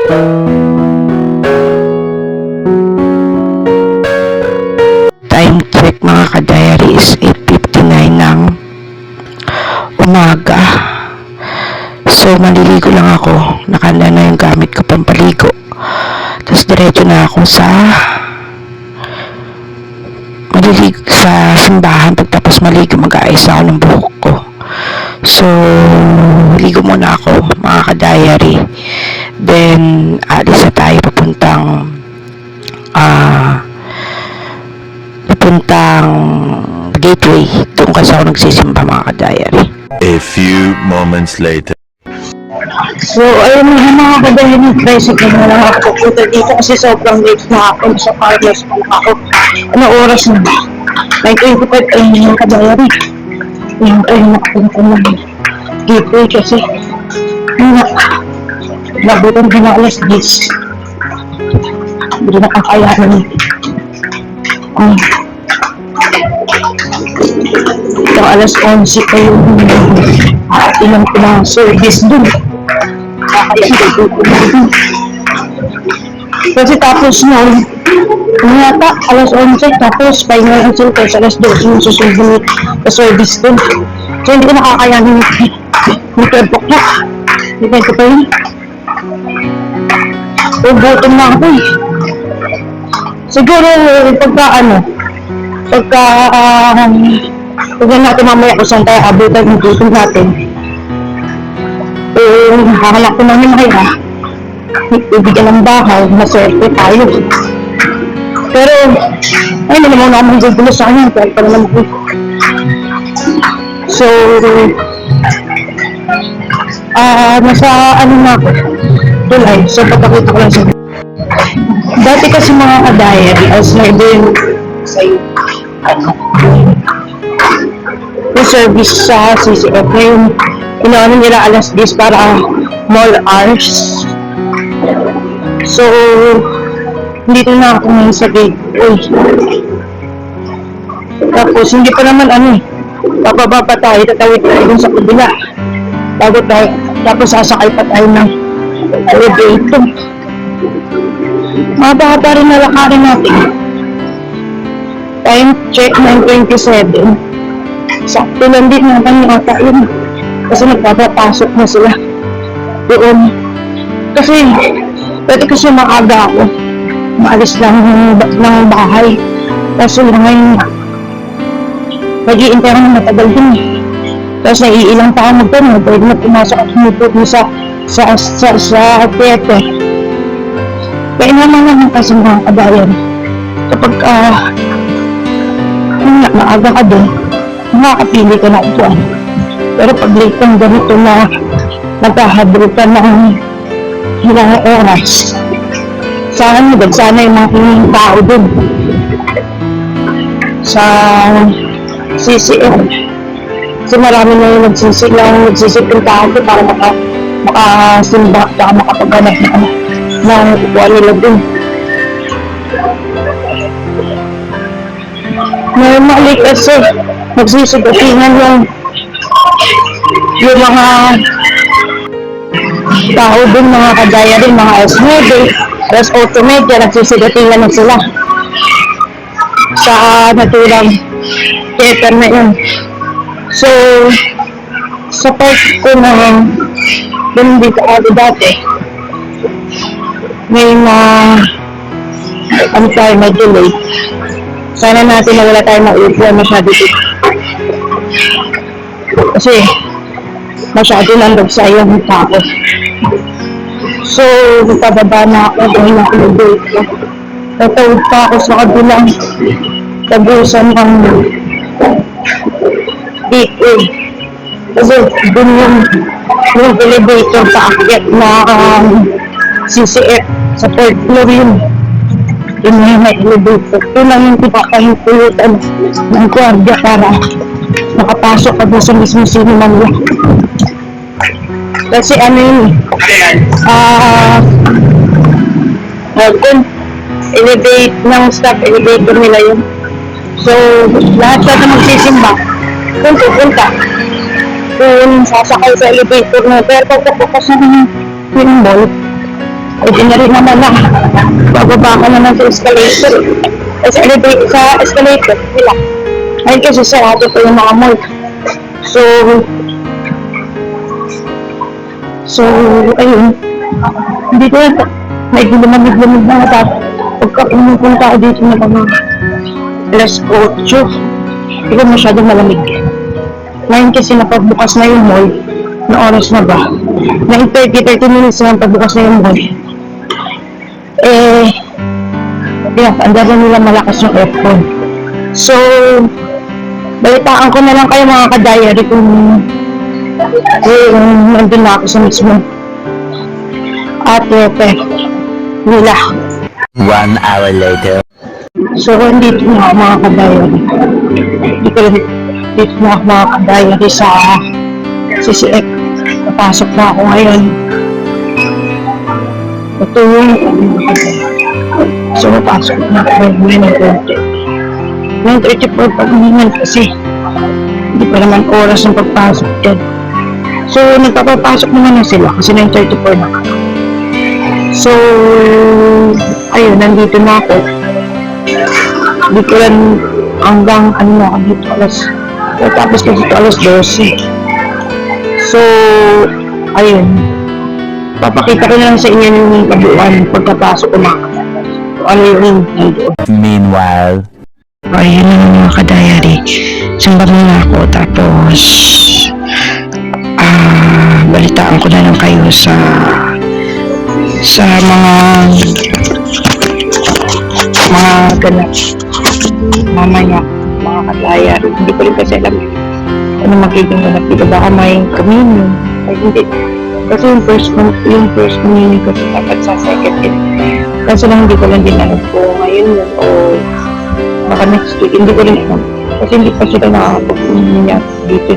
Time check mga ka-diary is 8:59 ng umaga. So maliligo lang ako. Nakahanda na yung gamit ko pampaligo. Tapos diretso na ako sa simbahan. Pagtapos maligo, mag-aayos ako ng buhok ko. So ligo muna ako mga ka-diary. Then alis na tayo papuntang gateway. Doon kasi ako nagsisimba mga ka-diary. A few moments later. So, ayun mga ka-diary, nag-tricycle na lang ako pupunta dito kasi sobrang late na ako. Sa Carlos pa lang ako. Anong oras na ba? 9:25 ay mga ka-diary. Ayun tayo nakapunta ng gateway kasi nabutan ka na alas 10. Hindi na kakayanan. Ito alas 11 pa yung ilang pinang-service dun. Kakayanan ko dun. Kasi tapos nun, yata alas 11 tapos final until kasi alas 12 yung susunod sa service dun. So hindi ko nakakayanin yung 12 o'clock. Depende pa yun. Ubutin na ako eh. Siguro pagka natin mamaya kung saan tayo abutan yung gutom natin. Nakakalak ko namin kaya ibigyan ng bahay, maswerte tayo. Pero ay hindi naman naman gugulo sa kanya kaya pa naman ako. So nasa na ako July, so pagkakita ko lang siya. Dati kasi mga ka-diary as na din sa yung service sa CCF ngayon inaano nila alas 10 para mall hours. So dito na ako ngayon sa gateway. Tapos hindi pa naman bababa pa tayo, tatawid tayo dun sa kabila bago tayo, tapos sasakay pa tayo ng elevator. Mababa rin na lakarin natin. Time check 9:27. Sakto lang din naman yung yun kasi nagpapapasok na sila doon. Kasi pwede kasi maaga ako maalis ng bahay kasi ngayon nag-iintay ako ng matagal din tapos naiilang pa ako magtanong pwede na pumasok at humupot mo sa theater. Kaya naman kasi mga ka-diary kapag maaga ka din makakapili ka na upuan. Pero pag late kang ganito na naghahabol ka ng ilang oras, sana yung mga tao dun sa CCF kasi marami na yung nagsisipin tao dun para makasimba at makapaghanap ng upuan nila dun. Normally kasi nagsisigatingan yung mga tao dun, mga ka-diary, mga alas 8:30 nagsisigatingan na sila sa naturang theater na yun. So sa part ko na dun dito ako dati may may delay. Sana natin na wala tayong maupuan masyado dito. Kasi masyado nandog sa yung tao. So pababa na ako dahil nakulubay ko. Tatawid pa ako sa kabilang tagusan ng gateway. Kasi dun yung elevator paakyat na CCF sa 4th floor yun. Yun yung may elevator. Yun lang yung pinapahintulutan ng guardia para makapasok ka doon sa mismo cinema nila. Kasi elevate ng staff elevator nila yun. So lahat na magsisimba kung pupunta kung sasakay sa elevator na pero pagpapakas ng mall Pwede na rin naman na bababa ka naman sa escalator. Sa escalator nila. Ayun kasi sarado pa yung mga mall. So, ayun. Hindi ko na, may lamig-lamig na natapos. Pagka pumupunta ako dito na mga alas 8, hindi ko masyadong malamig. Ngayon kasi napagbukas na yung mall, na oras na ba? 9:30 minutes na pagbukas na yung mall. Andara nila malakas yung aircon. So, balitaan ko na lang kayo mga ka-diary kung nandun na ako sa mismo nila. 1 hour later. So, dito na ako mga ka-diary. Dito na ako mga ka-diary sa CCX. Napasok na ako ngayon. Ito yung so, napasok na ako ngayon ng 9:34 pag-uhingan kasi hindi pa naman oras ng pagpasok dyan. So, nagpapapasok naman na sila kasi 9:34 na. So, ayun, nandito na ako. Dito lang hanggang ano na ako dito tapos ko dito alas 12. So, ayun. Papakita ko na lang sa inyo yung kabuuan pagkapasok ko na. Ano yung nandoon. Meanwhile, Ayun na mga ka-diary. Samba muna ako tapos balitaan ko na lang kayo sa mga ganap mamaya mga ka-diary. Hindi ko rin kasi alam ano magiging ganap dito. Baka may communion. Ay hindi. Kasi yung first communion kasi dapat sa second year. Kasi lang hindi ko lang din alam po ngayon yun o baka next week, hindi ko rin alam. Kasi hindi pa sila nakakapag-communion dito.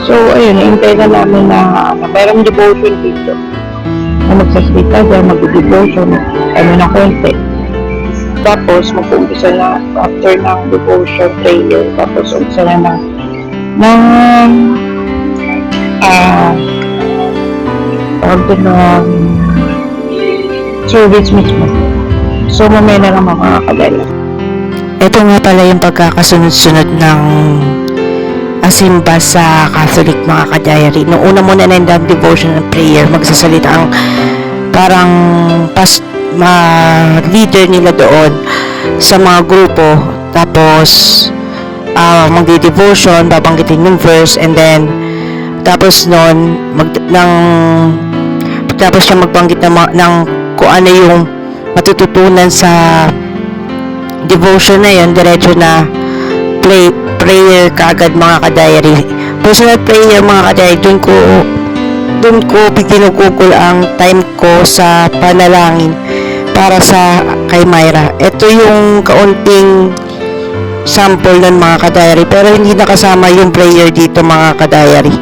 So, ayun, naintay na namin na mayroong devotion dito. Na magsasalita dyan, mag-devotion, na konti. Tapos, mag-umpisa na after ng devotion prayer. Tapos, umpisa na service mismo. So, mamaya na lang mga kabela. Ito nga pala yung pagkakasunod-sunod ng asimba sa Catholic mga ka-diary. Nung una muna na yung devotion and prayer, magsasalita ang parang leader nila doon sa mga grupo. Tapos, magdi-devotion, babanggitin yung verse, and then, tapos nun, tapos siya magbanggit ng kung ano yung matututunan sa devotion na yun, diretso na prayer kaagad mga ka-diary. Personal prayer mga ka-diary, dun ko pinugugol ang time ko sa panalangin para sa kay Myra. Ito yung kaunting sample ng mga ka-diary, pero hindi nakasama yung prayer dito mga ka-diary.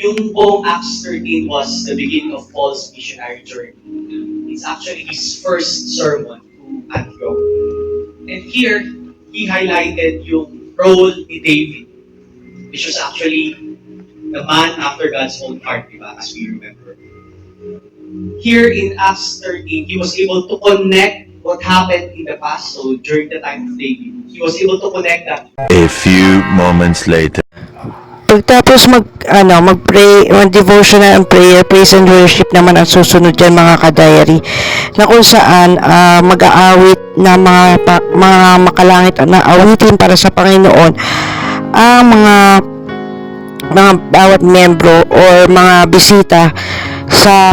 Yung buong Acts 13 was the beginning of Paul's missionary journey. It's actually his first sermon to Antioch. And here, he highlighted yung role ni David, which was actually the man after God's own heart, diba? As we remember. Here in Acts 13, he was able to connect what happened in the past. So during the time of David, he was able to connect that. a few moments later. Pagtapos mag-pray, mag-devotional and prayer, praise and worship naman ang susunod dyan mga ka-diary, na kung saan mag-aawit na mga makalangit na awitin para sa Panginoon ang mga bawat membro or mga bisita sa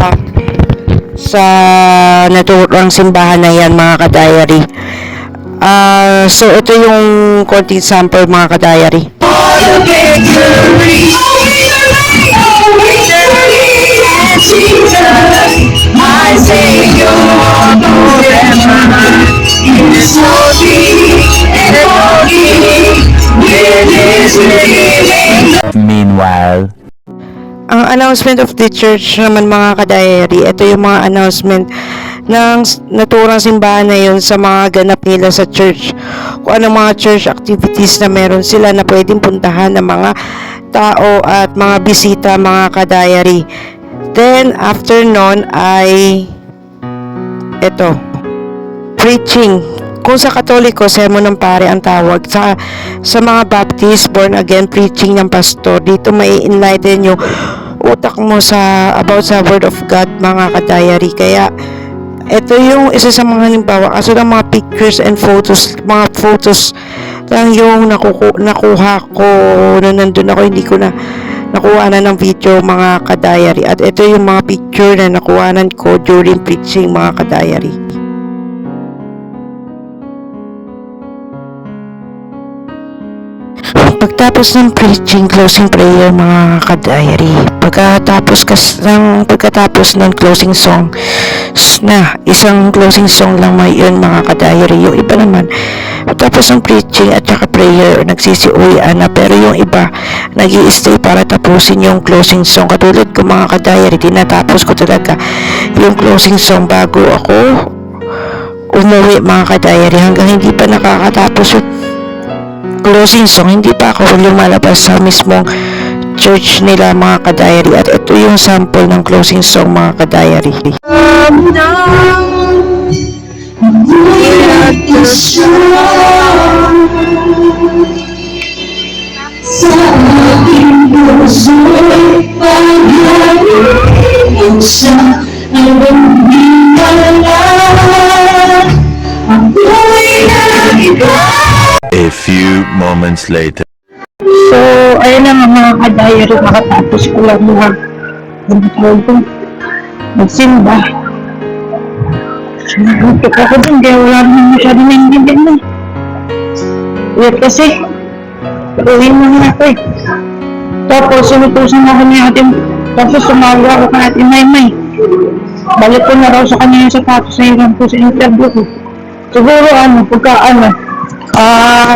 naturang simbahan na yan mga ka-diary. So ito yung konting sample mga ka-diary. Meanwhile, Ang announcement of the church naman mga ka-diary, ito yung mga announcement ng naturang simbahan na yun sa mga ganap nila sa church. Kung anong mga church activities na meron sila na pwedeng puntahan ng mga tao at mga bisita mga ka-diary. Then, after nun ay ito, preaching. Kung sa Katoliko, sermon ng pare ang tawag. Sa mga Baptist, born again, preaching ng pastor. Dito may enlighten yung utak mo about sa Word of God, mga ka-diary. Kaya, ito yung isa sa mga halimbawa. Kaso ng mga pictures and photos, mga photos lang yung nakuha ko na nandun ako. Hindi ko na nakuha na ng video, mga ka-diary. At ito yung mga picture na nakuhanan ko during preaching, mga ka-diary. Pagtapos ng preaching, closing prayer, mga ka-diary. Pagkatapos ng closing song na isang closing song lang may yun, mga ka-diary. Yung iba naman, tapos ng preaching at saka prayer, nagsisiuwian na. Pero yung iba, nag-i-stay para tapusin yung closing song. Katulad ko, mga ka-diary, tinatapos ko talaga yung closing song bago ako umuwi, mga ka-diary. Hanggang hindi pa nakakatapos yung closing song, hindi pa ako lumalabas sa mismong church nila, mga ka-diary. At ito yung sample ng closing song, mga ka-diary. Sa aking puso'y pag-ibig siya ang bumibala. Ako'y nag-iba. A few moments later. So, ayun na mga ka-diary, makatapos ko lang mga magsimba. Nagutok ako dun, kaya wala naman masyado naiintindihan na. Ulit kasi, uwi na nga ako eh. Tapos, sinutusan ako niya atin, tapos sumawa ako ka natin Maymay. Balik ko na raw sa kanya yung sapatos na yun po sa interview ko. Siguro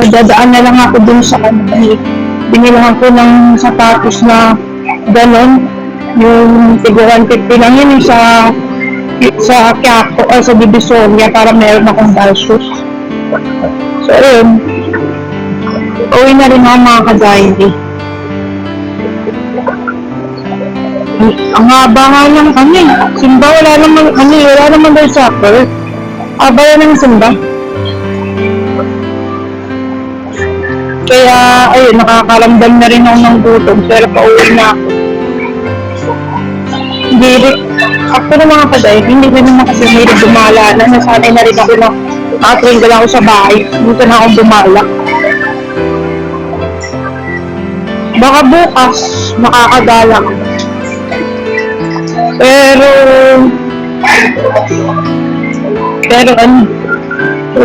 dadaan na lang ako dun sa dahil binilangan ko ng sapatos na ganon, yung tigo 150 lang yun yung sa Quiapo o sa Divisoria para meron akong shoes. So ayun, uwi na rin ako, mga ka-diary. Ang haba nga lang kami, simba wala naman daw supper. Haba yan ng simba. Kaya, ayun, nakakaramdam na rin ako ng gutom, pero pauwi na ako. Ako na, mga ka-diary, hindi na naman kasi hilig dumala na. Nasanay na rin ako na nakatringal ako sa bahay. Dito na akong dumala. Baka bukas, makakadala ko. Pero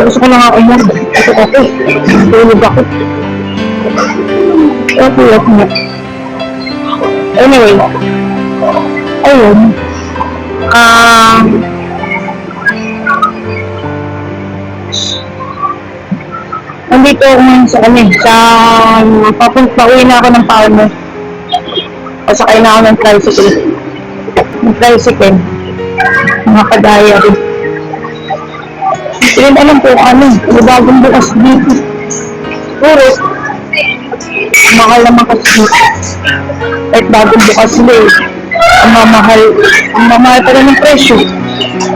gusto ko na nga umuwi. Tulog ako. Anyway, ayun. Nandito ako ngayon pauwi na ako ng farmer. Pasakay na ako ng tricycle. Mga ka-diary. Hindi alam po bagong bukas dito. Puro, mahal naman kasi kahit bagong bukas sila eh. Ang mamahal pa rin ng presyo.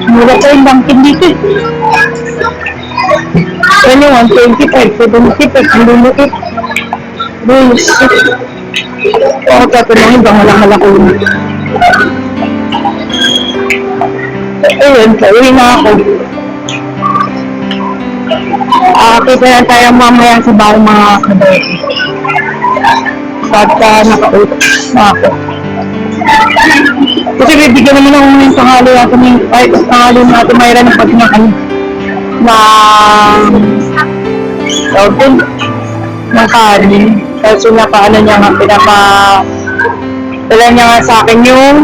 Mura pa yung bangkin dito eh. 21, 25, 75, ang lumukit. Bulis. Oo, tatanungin bang walang ko yun. Ayun, pauwi na ako. Kita na tayo mamaya sa bahay, mga ka-diary. Pagka nakautot na ako. Kasi bibigyan naman ako ng tanghali natin mayroon ng pagkinakan ng kanin. Kasi dala niya nga sa akin yung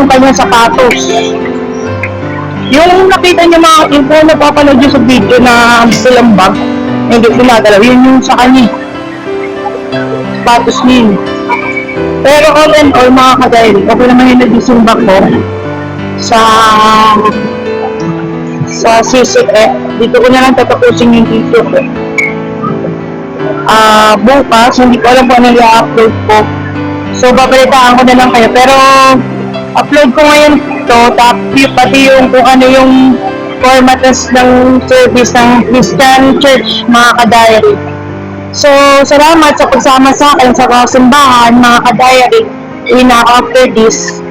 kanyang sapatos. Yung nakita niyo yung napapanood niyo sa video na silang bag, hindi pinagalaw, yun yung sa kanya. Sapatos niya. Pero all in all, mga ka-diary, okay naman yung nag-isang bag ko sa CCE. Dito ko na lang tatapusin yung video ko. Bukas, hindi ko alam kung ano i-upload ko So, babalitaan ko na lang kayo. Pero, upload ko ngayon to, pati yung kung ano yung formatas ng service ng Christian Church, mga ka-diary. So, salamat sa pagsama sa akin sa kasimbahan, mga ka-diary, after this.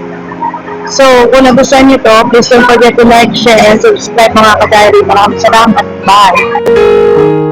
So, kung nagustuhan nyo to, please don't forget to like, share, and subscribe, mga ka-diary. Maraming salamat. Bye!